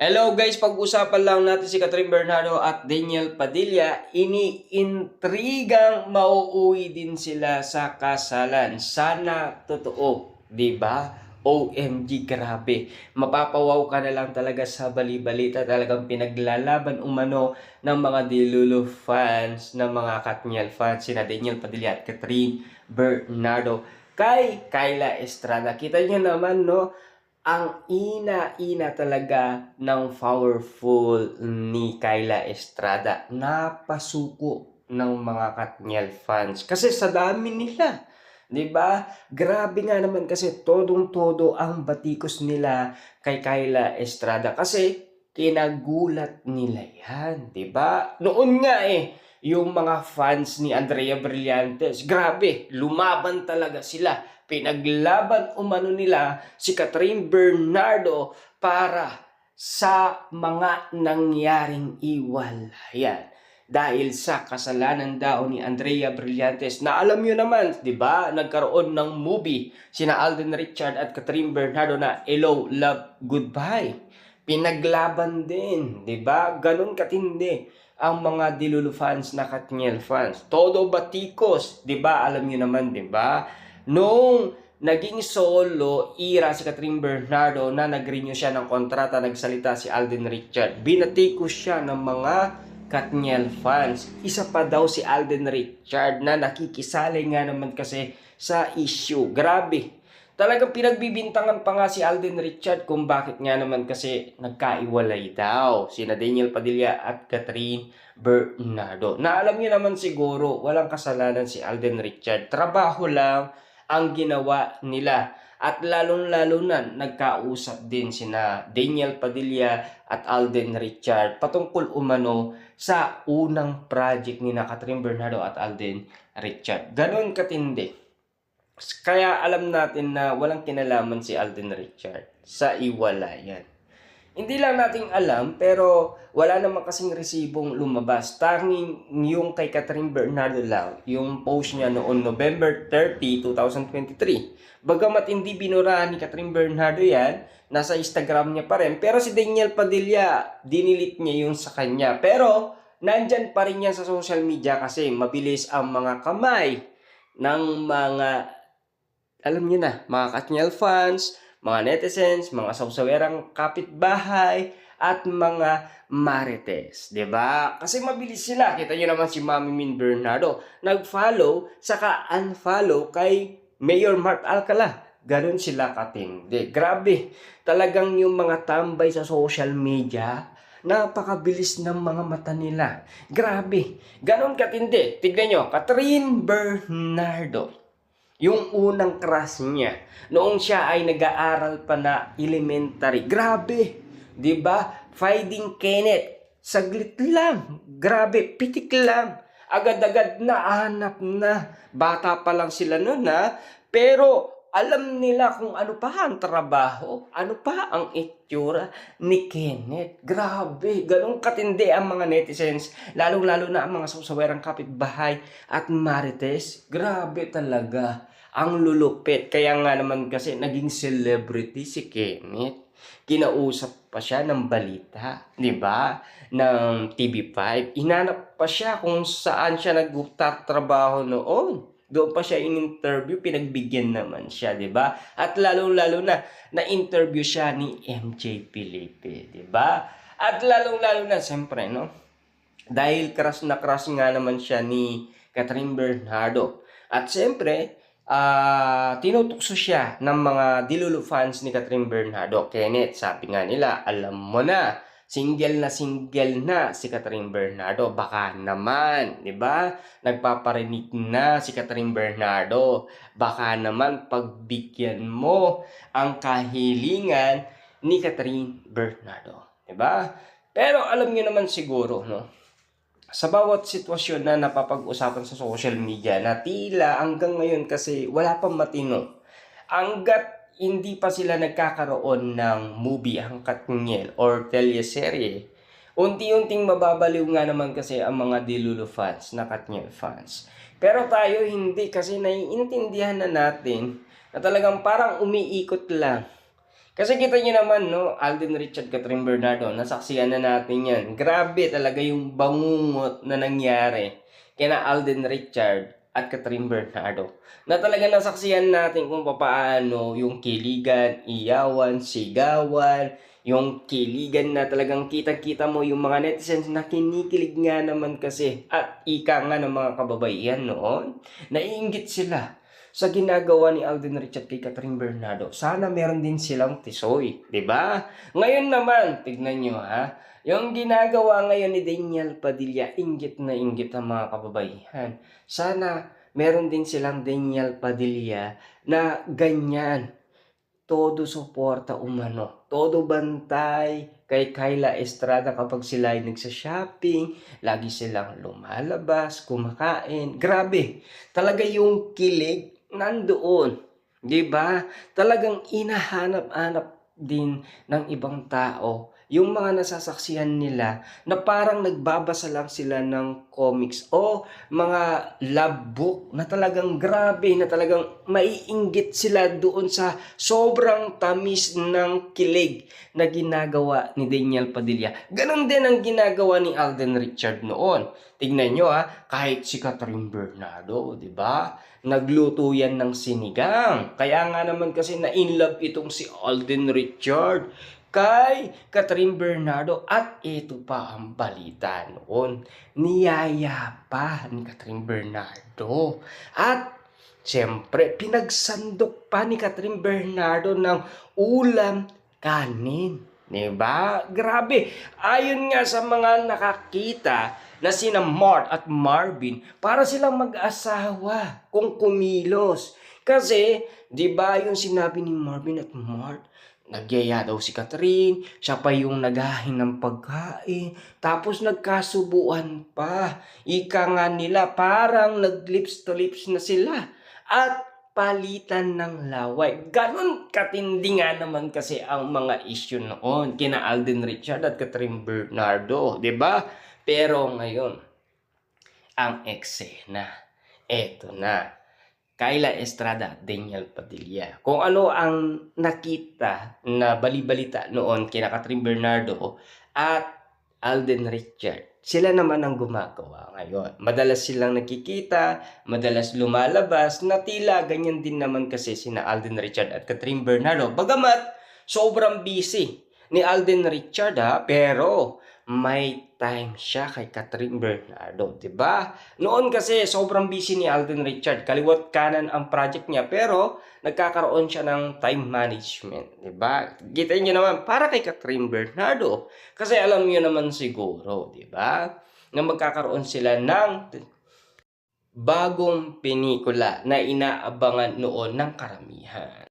Hello guys, pag-usapan lang natin si Catherine Bernardo at Daniel Padilla. Iniintrigang mauuwi din sila sa kasalan. Sana totoo, 'di ba? OMG, grabe. Mapapawaw ka na lang talaga sa bali-balita. Talagang pinaglalaban umano ng mga Dilulu fans, ng mga Katniel fans, sina Daniel Padilla at Catherine Bernardo kay Kyla Estrada. Kita niyo naman, no? Ang ina-ina talaga ng powerful ni Kyla Estrada. Napasuko ng mga Katniel fans. Kasi sa dami nila. 'Di ba? Grabe nga naman kasi todong-todo ang batikos nila kay Kyla Estrada kasi kinagulat nila 'yan, 'di ba? Noon nga yung mga fans ni Andrea Brillantes, grabe, lumaban talaga sila. Pinaglaban umano nila si Catherine Bernardo para sa mga nangyaring iwalayan dahil sa kasalanan daw ni Andrea Brillantes na alam nyo naman, di ba, nagkaroon ng movie sina Alden Richard at Catherine Bernardo na Hello, Love, Goodbye. Pinaglaban din, di ba? Ganun katindi ang mga Dilulu fans na Katniel fans. Todo batikos, di ba? Alam nyo naman, di ba? Nung naging solo era si Catherine Bernardo na nag-renew siya ng kontrata, nagsalita si Alden Richard. Binatikos siya ng mga Katniel fans. Isa pa daw si Alden Richard na nakikisali nga naman kasi sa issue. Grabe. Talagang pinagbibintangan pa nga si Alden Richard kung bakit nga naman kasi nagkaiwalay daw sina Daniel Padilla at Catherine Bernardo. Na alam niyo naman siguro, walang kasalanan si Alden Richard. Trabaho lang ang ginawa nila. At lalong-lalo na nagkausap din sina Daniel Padilla at Alden Richard patungkol umano sa unang project ni na Catherine Bernardo at Alden Richard. Ganon katindi. Kaya alam natin na walang kinalaman si Alden Richard sa iwalayan. Hindi lang nating alam pero wala naman kasing resibong lumabas. Tanging yung kay Catherine Bernardo lang, yung post niya noon November 30, 2023. Bagamat hindi binurahan ni Catherine Bernardo yan, nasa Instagram niya pa rin. Pero si Daniel Padilla, dinilit niya yung sa kanya. Pero nandyan pa rin yan sa social media kasi mabilis ang mga kamay ng mga, alam niyo na, mga Katniel fans, mga netizens, mga sawsawerang kapitbahay, at mga marites, 'di ba? Kasi mabilis sila. Kita niyo naman si Mami Min Bernardo, nag-follow saka unfollow kay Mayor Mark Alcala. Ganon sila katindi. Grabe. Talagang yung mga tambay sa social media, napakabilis ng mga mata nila. Grabe. Ganon katindi. Tignan nyo, Catherine Bernardo. Yung unang crush niya, noong siya ay nag-aaral pa na elementary. Grabe, 'di ba? Finding Kenneth, saglit lang. Grabe, pitik lang. Agad-agad na hanap na. Bata pa lang sila noon, ha. Pero alam nila kung ano pa ang trabaho, ano pa ang itsura ni Kenneth. Grabe, ganun katindi ang mga netizens, lalong-lalo na ang mga susawerang kapitbahay at marites. Grabe talaga. Ang lulupit. Kaya nga naman kasi naging celebrity si Kenneth. Kinausap pa siya ng balita, 'di ba? Ng TV5. Inanap pa siya kung saan siya nagtatrabaho noon. Doon pa siya in-interview, pinagbigyan naman siya, 'di ba? At lalong-lalo na-interview siya ni MJ Felipe, 'di ba? At lalong-lalo na siyempre, no? Dahil crush na crush nga naman siya ni Catherine Bernardo. At siyempre, tinutukso siya ng mga Dilulu fans ni Catherine Bernardo. Kenneth, sabi nga nila, alam mo na single na si Catherine Bernardo. Baka naman, 'di ba? Nagpaparinig na si Catherine Bernardo. Baka naman pagbigyan mo ang kahilingan ni Catherine Bernardo, 'di ba? Pero alam niyo naman siguro, no? Sa bawat sitwasyon na napapag-usapan sa social media na tila hanggang ngayon kasi wala pang matino. Hanggat hindi pa sila nagkakaroon ng movie ang Katniel or teleserye, unti-unting mababaliw nga naman kasi ang mga Dilulu fans na Katniel fans. Pero tayo hindi kasi naiintindihan na natin na talagang parang umiikot lang Kasi kita niyo naman, no, Alden Richard, Catherine Bernardo, nasaksihan na natin yan. Grabe talaga yung bangungot na nangyari kina Alden Richard at Catherine Bernardo. Na talaga nasaksihan natin kung paano yung kiligan, iyawan, sigawan, yung kiligan na talagang kitang-kita mo yung mga netizens na kinikilig nga naman kasi at ika nga ng mga kababaihan noon. Naiinggit sila sa ginagawa ni Alden Richard kay Catherine Bernardo. Sana meron din silang tisoy, 'di ba? Ngayon naman, tignan niyo ha. Yung ginagawa ngayon ni Daniel Padilla, inggit na inggit ang mga kababaihan. Sana meron din silang Daniel Padilla na ganyan. Todo suporta umano. Todo bantay kay Kyla Estrada kapag sila ay nagsa-shopping. Lagi silang lumalabas, kumakain. Grabe. Talaga yung kilig nandoon. 'Di ba? Talagang inahanap-hanap din ng ibang tao yung mga nasasaksihan nila na parang nagbabasa lang sila ng comics o mga love book na talagang grabe, na talagang maiinggit sila doon sa sobrang tamis ng kilig na ginagawa ni Daniel Padilla. Ganon din ang ginagawa ni Alden Richard noon. Tignan nyo kahit si Catherine Bernardo, di ba? Nagluto yan ng sinigang. Kaya nga naman kasi na-inlove itong si Alden Richard kay Catherine Bernardo. At ito pa ang balita noon. Niyaya pa ni Catherine Bernardo. At siyempre, pinagsandok pa ni Catherine Bernardo ng ulam, kanin. Diba? Grabe. Ayon nga sa mga nakakita na sina Mart at Marvin, para silang mag-asawa kung kumilos. Kasi, di ba yung sinabi ni Marvin at Mart, nagyaya daw si Catherine, siya pa yung naghahin ng pagkain, tapos nagkasubuan pa. Ika nga nila, parang nag-lips to lips na sila. At palitan ng laway. Ganon katindi nga naman kasi ang mga issue noon kina Alden Richard at Catherine Bernardo, 'di ba? Pero ngayon, ang eksena, eto na. Kyla Estrada, Daniel Padilla. Kung ano ang nakita na balibalita noon kina Catherine Bernardo at Alden Richard, sila naman ang gumagawa ngayon. Madalas silang nakikita, madalas lumalabas, na tila ganyan din naman kasi sina Alden Richard at Catherine Bernardo. Bagamat sobrang busy ni Alden Richard pero may time siya kay Catherine Bernardo, 'di ba? Noon kasi sobrang busy ni Alden Richard, kaliwat kanan ang project niya, pero nagkakaroon siya ng time management, 'di ba? Kita niyo naman para kay Catherine Bernardo, kasi alam niyo naman siguro, 'di ba? Na magkakaroon sila ng bagong pelikula na inaabangan noon ng karamihan.